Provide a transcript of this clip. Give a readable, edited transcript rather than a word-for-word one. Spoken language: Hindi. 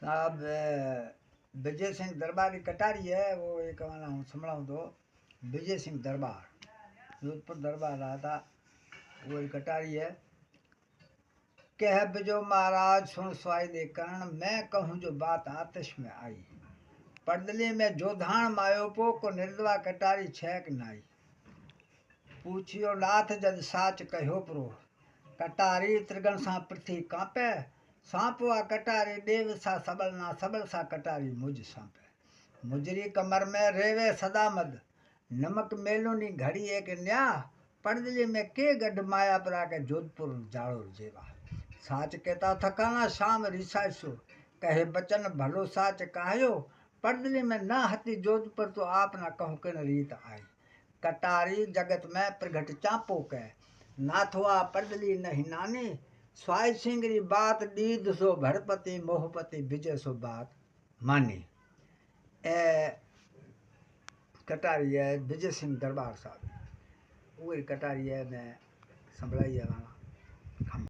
साहब विजय सिंह दरबार की कटारी है वो एक गाना हूँ संभलाऊँ तो विजय सिंह दरबार जोधपुर दरबार रहा था वो एक कटारी है। कह बिजो महाराज सुन स्वाई दे करण मैं कहूँ जो बात आतिश में आई पड़दली में जोधान मायो पो को निर्दवा कटारी छैक नाई पूछियो नाथ जद साच कहो प्रो कटारी त्रिगण सा पृथ्वी कांपे सांपवा कटारी देव सा सबल सा कटारी मुझ सांपे मुजरी कमर में रेवे सदा मद नमक मेलोनी घड़ी एक न्या पड़दली में के गढ़ माया परा के जोधपुर जाड़ो जेवा साच कहता थकाना शाम रिसाइसो कहे बचन भलो साच कहायो पड़दली में न हती जोधपुर तो आप ना कहो किन रीत आई कटारी जगत में प्रगट चापो के नाथवा पड़दली नहीं नानी स्वाई सिंगरी बात दीद सो भरपति मोहपति विजय सो बात मानी ए कटारी है विजय सिंह दरबार साहब वही कटारी है मैं संभलाई है वहाँ